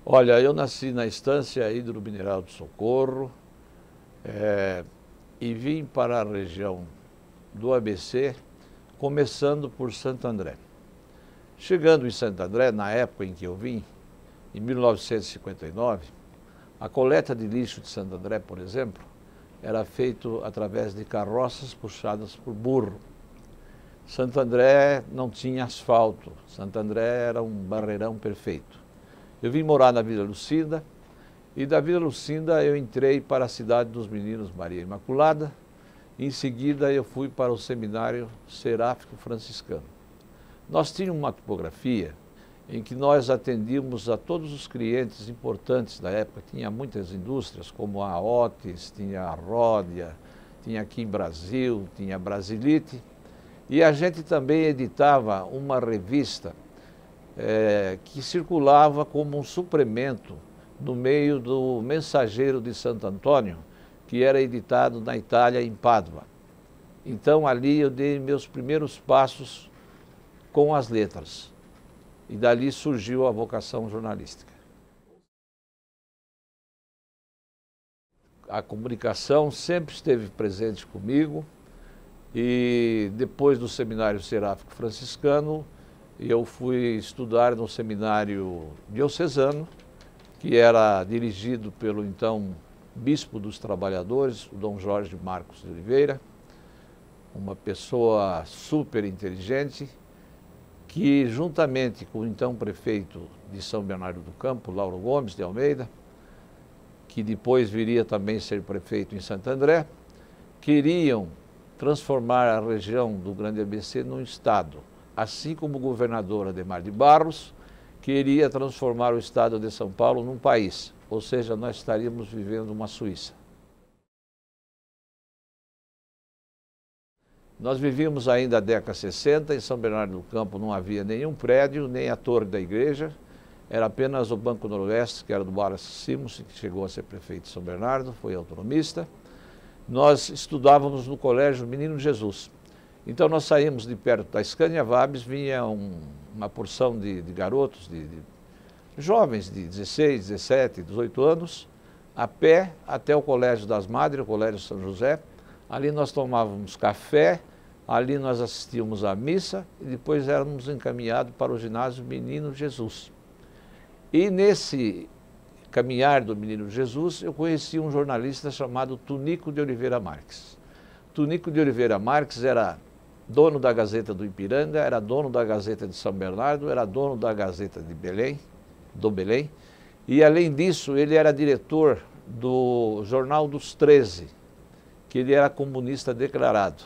Olha, eu nasci na Estância Hidromineral de Socorro e vim para a região do ABC, começando por Santo André. Chegando em Santo André, na época em que eu vim, em 1959, a coleta de lixo de Santo André, por exemplo, era feito através de carroças puxadas por burro. Santo André não tinha asfalto, Santo André era um barreirão perfeito. Eu vim morar na Vila Lucinda e da Vila Lucinda eu entrei para a Cidade dos Meninos Maria Imaculada. Em seguida eu fui para o Seminário Seráfico Franciscano. Nós tínhamos uma topografia em que nós atendíamos a todos os clientes importantes da época. Tinha muitas indústrias, como a Otis, tinha a Ródia, tinha aqui em Brasil, tinha a Brasilite. E a gente também editava uma revista que circulava como um suplemento no meio do Mensageiro de Santo Antônio, que era editado na Itália, em Pádua. Então ali eu dei meus primeiros passos com as letras. E dali surgiu a vocação jornalística. A comunicação sempre esteve presente comigo e depois do Seminário Seráfico Franciscano, eu fui estudar no Seminário Diocesano, que era dirigido pelo então Bispo dos Trabalhadores, o Dom Jorge Marcos de Oliveira, uma pessoa super inteligente, que juntamente com o então prefeito de São Bernardo do Campo, Lauro Gomes de Almeida, que depois viria também ser prefeito em Santo André, queriam transformar a região do Grande ABC num estado, assim como o governador Adhemar de Barros queria transformar o estado de São Paulo num país, ou seja, nós estaríamos vivendo uma Suíça. Nós vivíamos ainda a década 60, em São Bernardo do Campo não havia nenhum prédio, nem a torre da igreja, era apenas o Banco Noroeste, que era do Wallace Simonsen, que chegou a ser prefeito de São Bernardo, foi autonomista. Nós estudávamos no colégio Menino Jesus. Então nós saímos de perto da Scania Vabis, vinha uma porção de garotos, de jovens de 16, 17, 18 anos, a pé até o Colégio das Madres, o Colégio São José. Ali nós tomávamos café, ali nós assistíamos à missa e depois éramos encaminhados para o ginásio Menino Jesus. E nesse caminhar do Menino Jesus, eu conheci um jornalista chamado Tunico de Oliveira Marques. Tunico de Oliveira Marques era dono da Gazeta do Ipiranga, era dono da Gazeta de São Bernardo, era dono da Gazeta de Belém, do Belém, e além disso ele era diretor do Jornal dos 13, que ele era comunista declarado,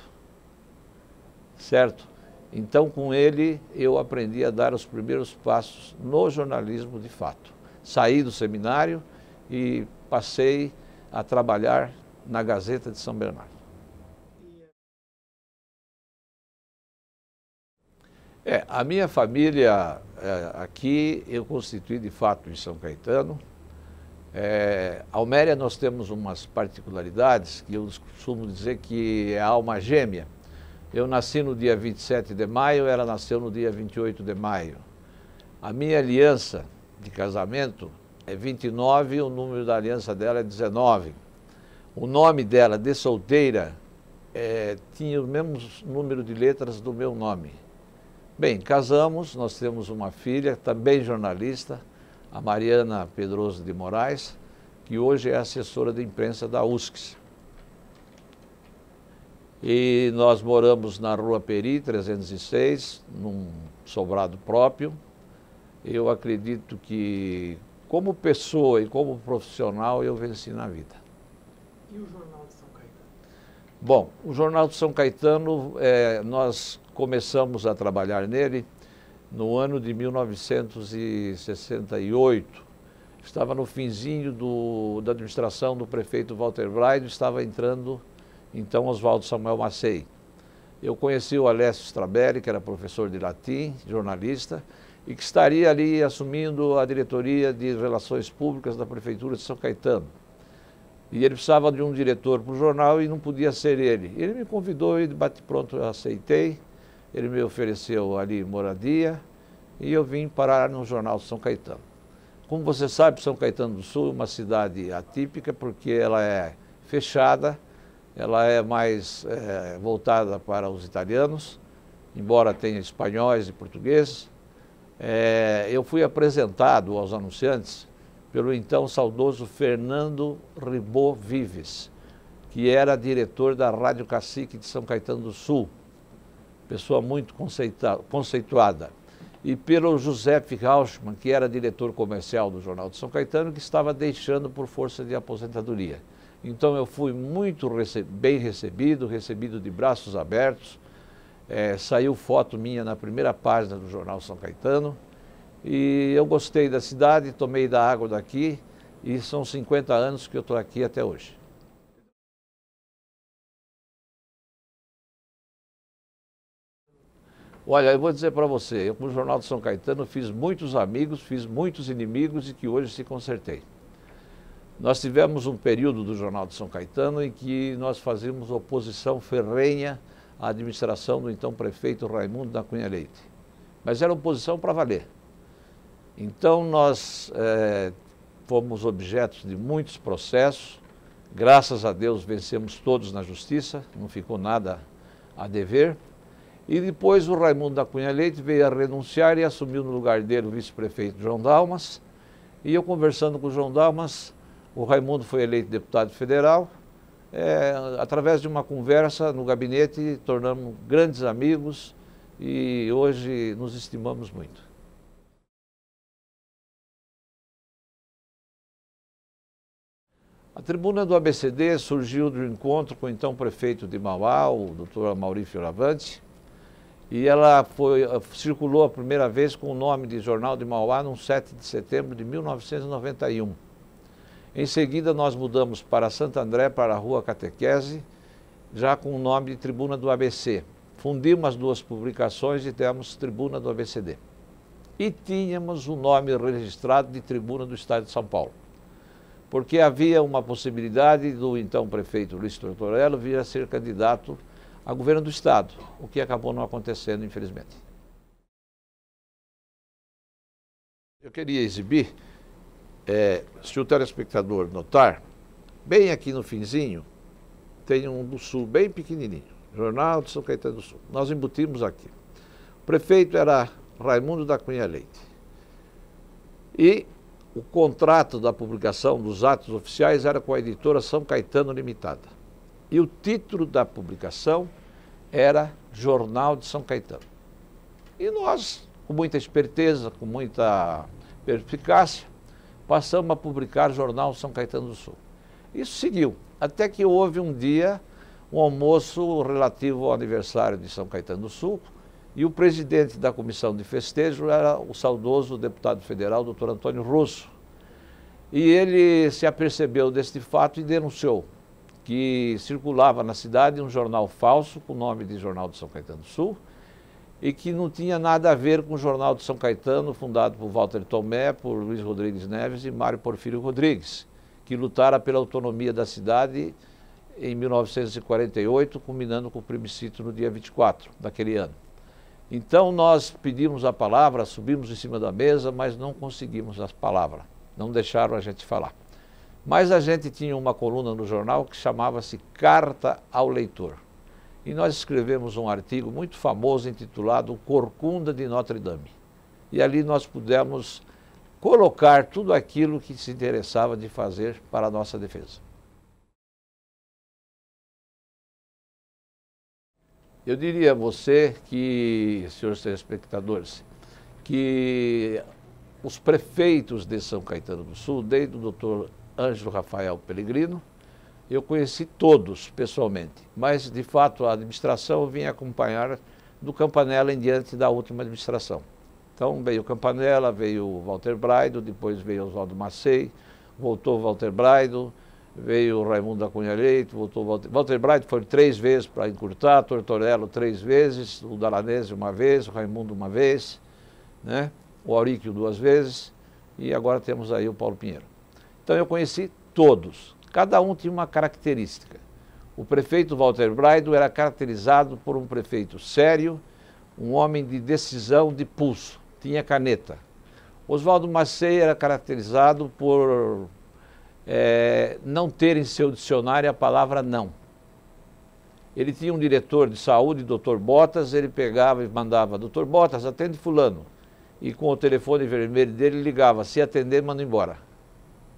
certo? Então com ele eu aprendi a dar os primeiros passos no jornalismo de fato. Saí do seminário e passei a trabalhar na Gazeta de São Bernardo. A minha família aqui eu constituí de fato em São Caetano. Alméria nós temos umas particularidades que eu costumo dizer que é a alma gêmea. Eu nasci no dia 27 de maio, ela nasceu no dia 28 de maio. A minha aliança de casamento é 29 e o número da aliança dela é 19. O nome dela, de solteira, tinha o mesmo número de letras do meu nome. Bem, casamos, nós temos uma filha, também jornalista, a Mariana Pedroso de Moraes, que hoje é assessora de imprensa da USCS. E nós moramos na Rua Peri, 306, num sobrado próprio. Eu acredito que, como pessoa e como profissional, eu venci na vida. E o Jornal de São Caetano? Bom, o Jornal de São Caetano, nós começamos a trabalhar nele no ano de 1968. Estava no finzinho da administração do prefeito Walter Braide, estava entrando então Oswaldo Samuel Massey. Eu conheci o Alessio Strabelli, que era professor de latim, jornalista, e que estaria ali assumindo a diretoria de Relações Públicas da Prefeitura de São Caetano. E ele precisava de um diretor para o jornal e não podia ser ele. Ele me convidou e de bate-pronto eu aceitei. Ele me ofereceu ali moradia e eu vim parar no Jornal de São Caetano. Como você sabe, São Caetano do Sul é uma cidade atípica porque ela é fechada, ela é mais voltada para os italianos, embora tenha espanhóis e portugueses. Eu fui apresentado aos anunciantes pelo então saudoso Fernando Ribot Vives, que era diretor da Rádio Cacique de São Caetano do Sul, pessoa muito conceituada, e pelo José Rauschmann, que era diretor comercial do Jornal de São Caetano, que estava deixando por força de aposentadoria. Então eu fui muito bem recebido de braços abertos. Saiu foto minha na primeira página do Jornal São Caetano, e eu gostei da cidade, tomei da água daqui, e são 50 anos que eu estou aqui até hoje. Olha, eu vou dizer para você, eu com o Jornal de São Caetano fiz muitos amigos, fiz muitos inimigos e que hoje se consertei. Nós tivemos um período do Jornal de São Caetano em que nós fazíamos oposição ferrenha à administração do então prefeito Raimundo da Cunha Leite. Mas era oposição para valer. Então nós fomos objetos de muitos processos, graças a Deus vencemos todos na justiça, não ficou nada a dever. E depois o Raimundo da Cunha Leite veio a renunciar e assumiu no lugar dele o vice-prefeito João Dalmas. E eu conversando com o João Dalmas, o Raimundo foi eleito deputado federal. Através de uma conversa no gabinete, tornamos grandes amigos e hoje nos estimamos muito. A tribuna do ABCD surgiu do encontro com o então prefeito de Mauá, o doutor Amaury Fioravante, e ela circulou a primeira vez com o nome de Jornal de Mauá no 7 de setembro de 1991. Em seguida, nós mudamos para Santo André, para a Rua Catequese, já com o nome de Tribuna do ABC. Fundimos as duas publicações e temos Tribuna do ABCD. E tínhamos o nome registrado de Tribuna do Estado de São Paulo, porque havia uma possibilidade do então prefeito Luiz Tortorello vir a ser candidato a governo do Estado, o que acabou não acontecendo, infelizmente. Eu queria exibir, se o telespectador notar, bem aqui no finzinho, tem um do Sul, bem pequenininho, Jornal de São Caetano do Sul. Nós embutimos aqui. O prefeito era Raimundo da Cunha Leite. E o contrato da publicação dos atos oficiais era com a editora São Caetano Limitada. E o título da publicação era Jornal de São Caetano. E nós, com muita esperteza, com muita perspicácia, passamos a publicar Jornal São Caetano do Sul. Isso seguiu, até que houve um dia um almoço relativo ao aniversário de São Caetano do Sul, e o presidente da comissão de festejo era o saudoso deputado federal, doutor Antônio Russo. E ele se apercebeu deste fato e denunciou que circulava na cidade um jornal falso com o nome de Jornal de São Caetano do Sul e que não tinha nada a ver com o Jornal de São Caetano, fundado por Walter Tomé, por Luiz Rodrigues Neves e Mário Porfírio Rodrigues, que lutaram pela autonomia da cidade em 1948, culminando com o plebiscito no dia 24 daquele ano. Então nós pedimos a palavra, subimos em cima da mesa, mas não conseguimos as palavras, não deixaram a gente falar. Mas a gente tinha uma coluna no jornal que chamava-se Carta ao Leitor. E nós escrevemos um artigo muito famoso intitulado Corcunda de Notre Dame. E ali nós pudemos colocar tudo aquilo que se interessava de fazer para a nossa defesa. Eu diria a você que, senhores telespectadores, que os prefeitos de São Caetano do Sul, desde o doutor Ângelo Rafael Pellegrino, eu conheci todos pessoalmente, mas de fato a administração eu vim acompanhar do Campanella em diante da última administração. Então veio o Campanella, veio o Walter Braido, depois veio Oswaldo Massey, voltou o Walter Braido, veio o Raimundo da Cunha Leite, voltou o Walter Braido, foi 3 vezes para encurtar, Tortorello 3 vezes, o Dalanese 1 vez, o Raimundo 1 vez, né? O Auríquio 2 vezes e agora temos aí o Paulo Pinheiro. Então eu conheci todos, cada um tinha uma característica. O prefeito Walter Braido era caracterizado por um prefeito sério, um homem de decisão, de pulso, tinha caneta. Oswaldo Massey era caracterizado por não ter em seu dicionário a palavra não. Ele tinha um diretor de saúde, Dr. Botas, ele pegava e mandava, Dr. Botas, atende fulano. E com o telefone vermelho dele ligava, se atender, manda embora.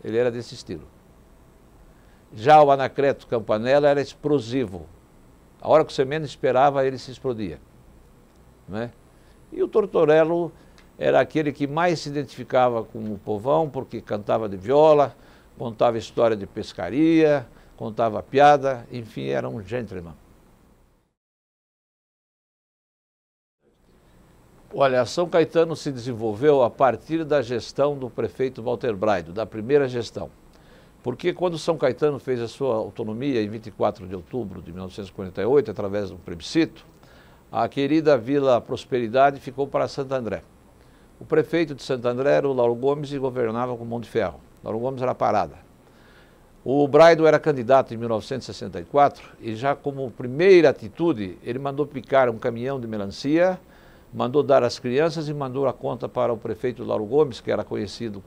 Ele era desse estilo. Já o Anacleto Campanella era explosivo. A hora que você menos esperava, ele se explodia. Né? E o Tortorello era aquele que mais se identificava com o povão, porque cantava de viola, contava história de pescaria, contava piada, enfim, era um gentleman. Olha, São Caetano se desenvolveu a partir da gestão do prefeito Walter Braido, da primeira gestão. Porque quando São Caetano fez a sua autonomia em 24 de outubro de 1948, através de um plebiscito, a querida Vila Prosperidade ficou para Santo André. O prefeito de Santo André era o Lauro Gomes e governava com mão de ferro. Lauro Gomes era parada. O Braido era candidato em 1964 e já como primeira atitude, ele mandou picar um caminhão de melancia, mandou dar às crianças e mandou a conta para o prefeito Lauro Gomes, que era conhecido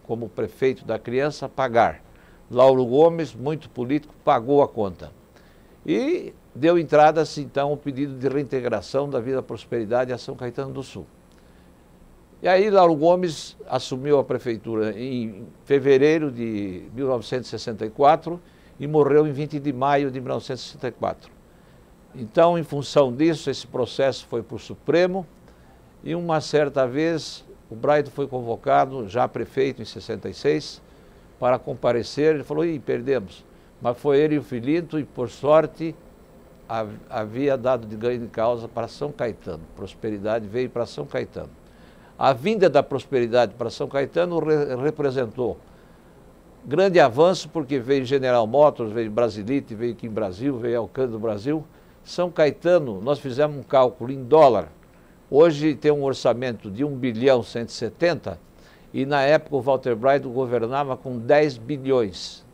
como prefeito da criança, pagar. Lauro Gomes, muito político, pagou a conta. E deu entrada, assim, então, ao pedido de reintegração da Vila Prosperidade a São Caetano do Sul. E aí Lauro Gomes assumiu a prefeitura em fevereiro de 1964 e morreu em 20 de maio de 1964. Então, em função disso, esse processo foi para o Supremo e uma certa vez o Braido foi convocado, já prefeito em 66, para comparecer. Ele falou, ih, perdemos. Mas foi ele e o Filinto e, por sorte, havia dado de ganho de causa para São Caetano. Prosperidade veio para São Caetano. A vinda da Prosperidade para São Caetano representou grande avanço, porque veio General Motors, veio Brasilite, veio aqui em Brasil, veio Alcântara do Brasil. São Caetano, nós fizemos um cálculo em dólar. Hoje tem um orçamento de 1.170 e na época o Walter Braido governava com 10 bilhões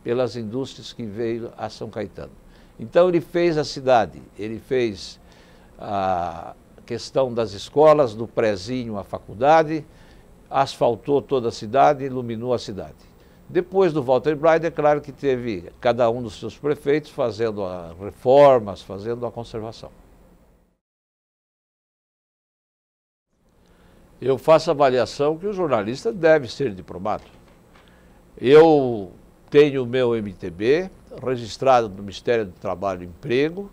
pelas indústrias que veio a São Caetano. Então ele fez a cidade, ele fez a questão das escolas, do prézinho à faculdade, asfaltou toda a cidade, iluminou a cidade. Depois do Walter Braido, é claro que teve cada um dos seus prefeitos fazendo as reformas, fazendo a conservação. Eu faço a avaliação que o jornalista deve ser diplomado. Eu tenho o meu MTB registrado no Ministério do Trabalho e Emprego,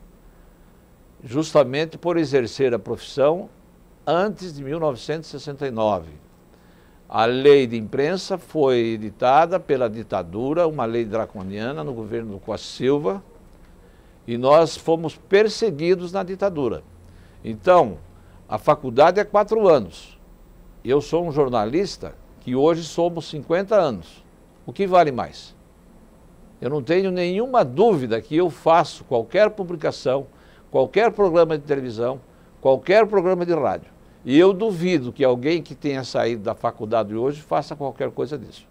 justamente por exercer a profissão antes de 1969. A lei de imprensa foi editada pela ditadura, uma lei draconiana no governo do Costa Silva, e nós fomos perseguidos na ditadura. Então, a faculdade é 4 anos. Eu sou um jornalista que hoje somos 50 anos. O que vale mais? Eu não tenho nenhuma dúvida que eu faço qualquer publicação, qualquer programa de televisão, qualquer programa de rádio. E eu duvido que alguém que tenha saído da faculdade hoje faça qualquer coisa disso.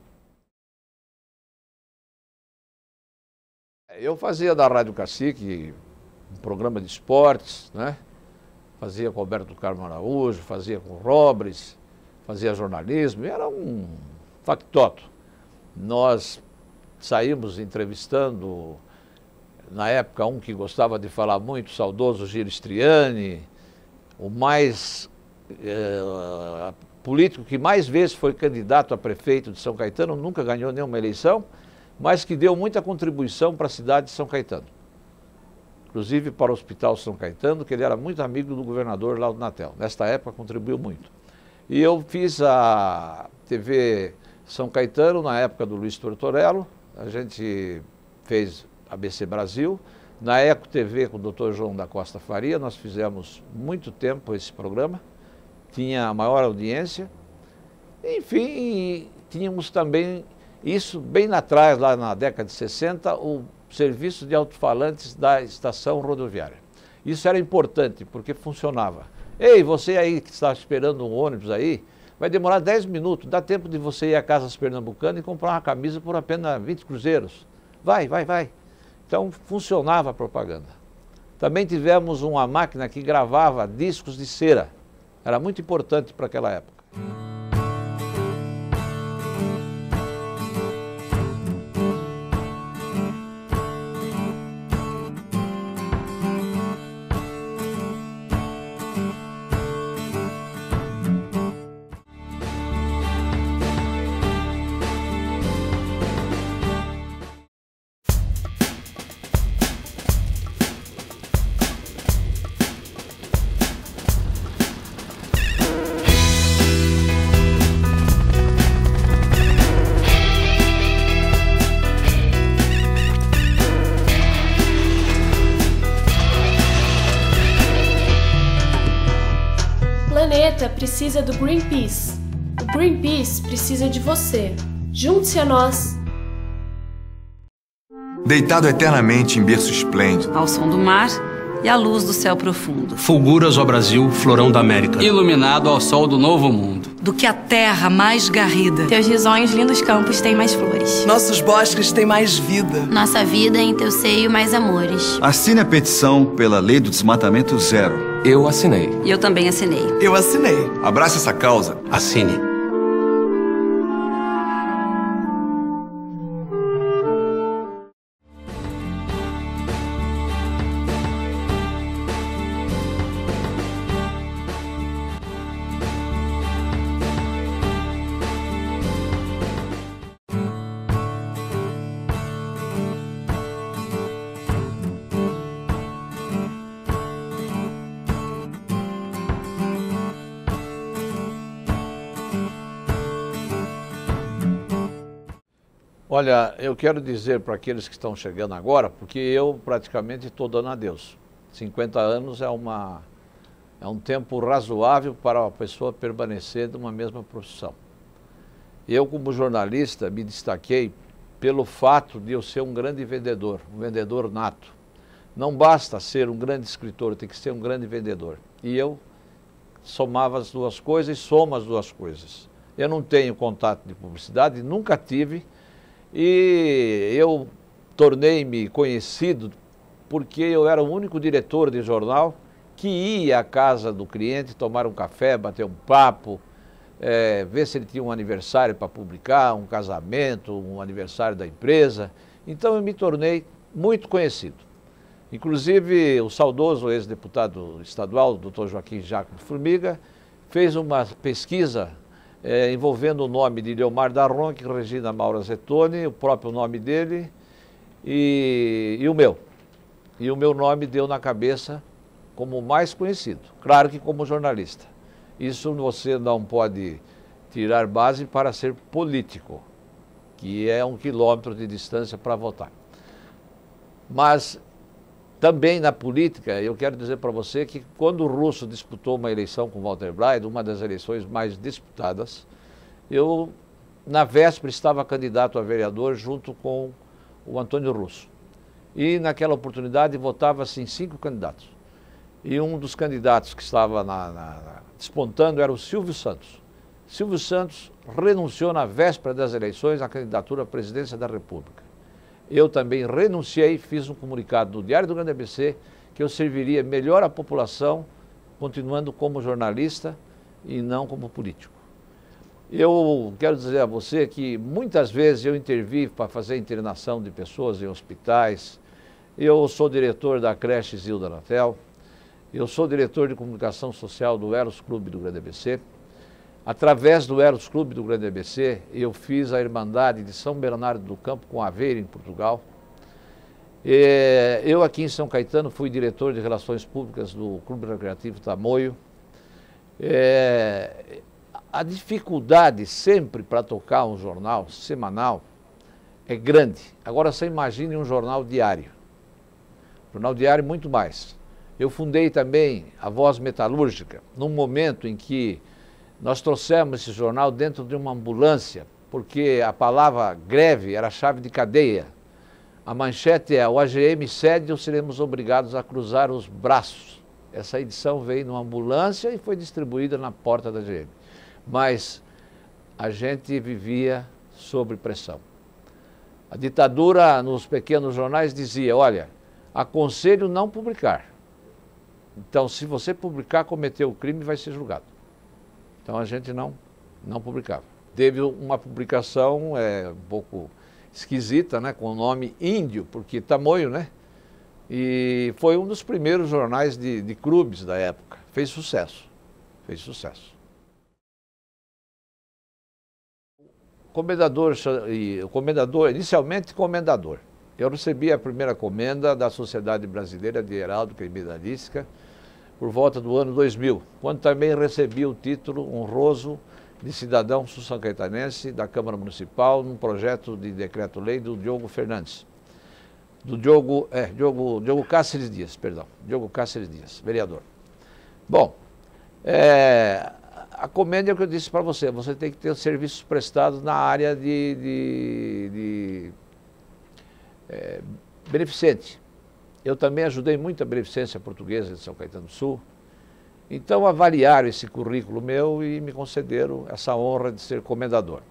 Eu fazia da Rádio Cacique um programa de esportes, né? Fazia com Alberto Carmo Araújo, fazia com Robres, fazia jornalismo, era um factoto. Nós saímos entrevistando, na época, um que gostava de falar muito, o saudoso Giro Striani, o político que mais vezes foi candidato a prefeito de São Caetano, nunca ganhou nenhuma eleição, mas que deu muita contribuição para a cidade de São Caetano. Inclusive para o Hospital São Caetano, que ele era muito amigo do governador Laudo Natel. Nesta época contribuiu muito. E eu fiz a TV São Caetano na época do Luiz Tortorello, a gente fez ABC Brasil. Na Eco TV com o Dr. João da Costa Faria, nós fizemos muito tempo esse programa, tinha a maior audiência. Enfim, tínhamos também isso bem lá atrás, lá na década de 60, o serviço de alto-falantes da estação rodoviária. Isso era importante, porque funcionava. Ei, você aí que está esperando um ônibus aí, vai demorar 10 minutos, dá tempo de você ir a Casas Pernambucana e comprar uma camisa por apenas 20 cruzeiros. Vai. Então, funcionava a propaganda. Também tivemos uma máquina que gravava discos de cera. Era muito importante para aquela época. planeta precisa do Greenpeace. O Greenpeace precisa de você. Junte-se a nós. Deitado eternamente em berço esplêndido, ao som do mar e à luz do céu profundo. Fulguras ao Brasil, florão da América. Iluminado ao sol do novo mundo. Do que a terra mais garrida. Teus risonhos lindos campos têm mais flores. Nossos bosques têm mais vida. Nossa vida em teu seio mais amores. Assine a petição pela lei do desmatamento zero. Eu assinei. E eu também assinei. Eu assinei. abrace essa causa. Assine. Olha, eu quero dizer para aqueles que estão chegando agora, porque eu praticamente estou dando adeus. 50 anos é um tempo razoável para a pessoa permanecer numa mesma profissão. Eu, como jornalista, me destaquei pelo fato de eu ser um grande vendedor, um vendedor nato. Não basta ser um grande escritor, tem que ser um grande vendedor. E eu somava as duas coisas e somo as duas coisas. Eu não tenho contato de publicidade, nunca tive. E eu tornei-me conhecido porque eu era o único diretor de jornal que ia à casa do cliente tomar um café, bater um papo, ver se ele tinha um aniversário para publicar, um casamento, um aniversário da empresa. Então eu me tornei muito conhecido. Inclusive o saudoso ex-deputado estadual, Dr. Joaquim Jacob Formiga, fez uma pesquisa envolvendo o nome de Leomar Darronque, Regina Maura Zettoni, o próprio nome dele e o meu. E o meu nome deu na cabeça como o mais conhecido, claro que como jornalista. Isso você não pode tirar base para ser político, que é 1 quilômetro de distância para votar. Mas também na política, eu quero dizer para você que quando o Russo disputou uma eleição com Walter Braid, uma das eleições mais disputadas, eu, na véspera, estava candidato a vereador junto com o Antônio Russo. E naquela oportunidade votava-se em 5 candidatos. E um dos candidatos que estava despontando era o Silvio Santos. Silvio Santos renunciou na véspera das eleições à candidatura à presidência da República. Eu também renunciei, fiz um comunicado no Diário do Grande ABC que eu serviria melhor a população continuando como jornalista e não como político. Eu quero dizer a você que muitas vezes eu intervi para fazer internação de pessoas em hospitais. Eu sou diretor da creche Zilda Natel, eu sou diretor de comunicação social do Eros Clube do Grande ABC. Através do Eros Clube do Grande ABC, eu fiz a Irmandade de São Bernardo do Campo com Aveiro, em Portugal. Eu aqui em São Caetano fui diretor de Relações Públicas do Clube Recreativo Tamoio. A dificuldade sempre para tocar um jornal semanal é grande. Agora você imagine um jornal diário. Jornal diário muito mais. Eu fundei também a Voz Metalúrgica, num momento em que nós trouxemos esse jornal dentro de uma ambulância, porque a palavra greve era chave de cadeia. A manchete é: o AGM cede ou seremos obrigados a cruzar os braços. Essa edição veio numa ambulância e foi distribuída na porta da AGM. Mas a gente vivia sob pressão. A ditadura nos pequenos jornais dizia: olha, aconselho não publicar. Então, se você publicar, cometeu o crime, vai ser julgado. Então a gente não publicava. Teve uma publicação um pouco esquisita, né, com o nome Índio, porque Tamoio, né? E foi um dos primeiros jornais de clubes da época. Fez sucesso, fez sucesso. Comendador, inicialmente comendador. Eu recebi a primeira comenda da Sociedade Brasileira de Heráldica e Medalhística por volta do ano 2000, quando também recebi o título honroso de cidadão sul-são-caetanense da Câmara Municipal num projeto de decreto-lei do Diogo Fernandes. Diogo Cáceres Dias, perdão, Diogo Cáceres Dias, vereador. Bom, A comédia é o que eu disse para você, você tem que ter serviços prestados na área de beneficente. Eu também ajudei muito a Beneficência Portuguesa de São Caetano do Sul. Então avaliaram esse currículo meu e me concederam essa honra de ser comendador.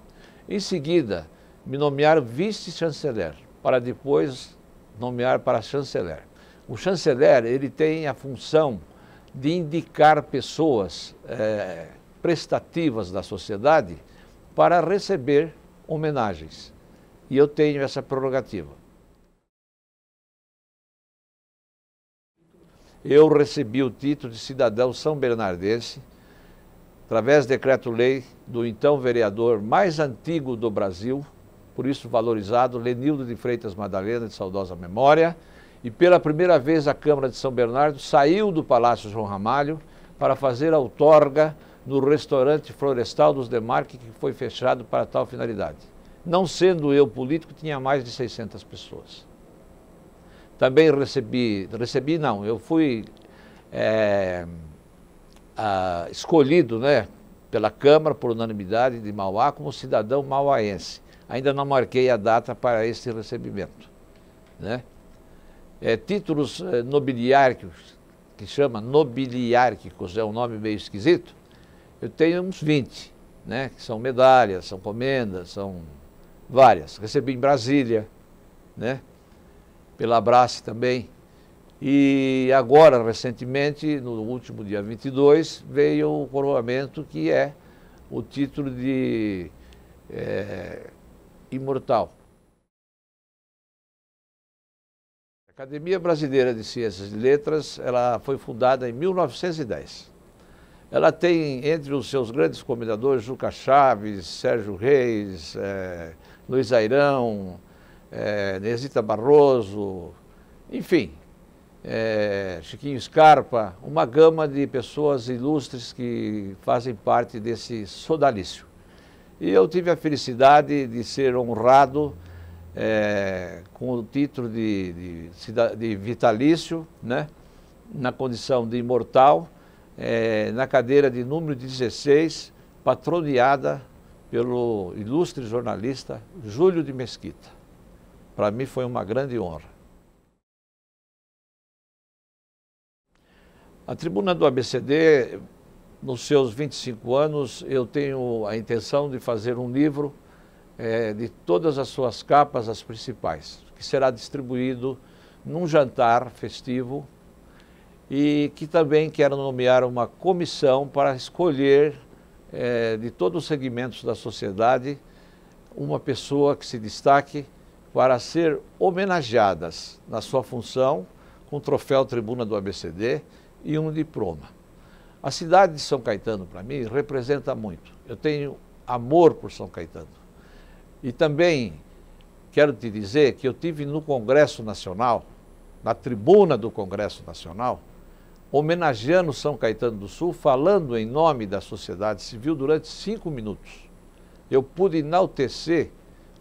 Em seguida, me nomearam vice-chanceler, para depois nomear para chanceler. O chanceler, ele tem a função de indicar pessoas prestativas da sociedade para receber homenagens. E eu tenho essa prerrogativa. Eu recebi o título de cidadão são-bernardense, através do decreto-lei do então vereador mais antigo do Brasil, por isso valorizado, Lenildo de Freitas Madalena, de saudosa memória, e pela primeira vez a Câmara de São Bernardo saiu do Palácio João Ramalho para fazer a outorga no restaurante Florestal dos Demarque, que foi fechado para tal finalidade. Não sendo eu político, tinha mais de 600 pessoas. Também eu fui escolhido, né, pela Câmara, por unanimidade de Mauá, como cidadão mauaense. Ainda não marquei a data para esse recebimento, né? Títulos nobiliárquicos, que chama nobiliárquicos, é um nome meio esquisito, eu tenho uns 20, né, que são medalhas, são comendas, são várias. Recebi em Brasília, né, pela Abrace também. E agora, recentemente, no último dia 22, veio o coroamento, que é o título de imortal. A Academia Brasileira de Ciências e Letras, ela foi fundada em 1910. Ela tem, entre os seus grandes comendadores, Juca Chaves, Sérgio Reis, Luiz Airão, Nesita Barroso, enfim, Chiquinho Scarpa, uma gama de pessoas ilustres que fazem parte desse sodalício. E eu tive a felicidade de ser honrado com o título de vitalício, né, na condição de imortal, na cadeira de número 16, patroneada pelo ilustre jornalista Júlio de Mesquita. Para mim foi uma grande honra. A tribuna do ABCD, nos seus 25 anos, eu tenho a intenção de fazer um livro de todas as suas capas, as principais, que será distribuído num jantar festivo e que também quero nomear uma comissão para escolher de todos os segmentos da sociedade uma pessoa que se destaque para ser homenageadas na sua função com o troféu Tribuna do ABCD e um diploma. A cidade de São Caetano, para mim, representa muito. Eu tenho amor por São Caetano. E também quero te dizer que eu tive no Congresso Nacional, na tribuna do Congresso Nacional, homenageando São Caetano do Sul, falando em nome da sociedade civil durante 5 minutos. Eu pude enaltecer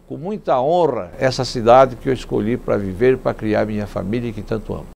com muita honra essa cidade que eu escolhi para viver, para criar minha família e que tanto amo.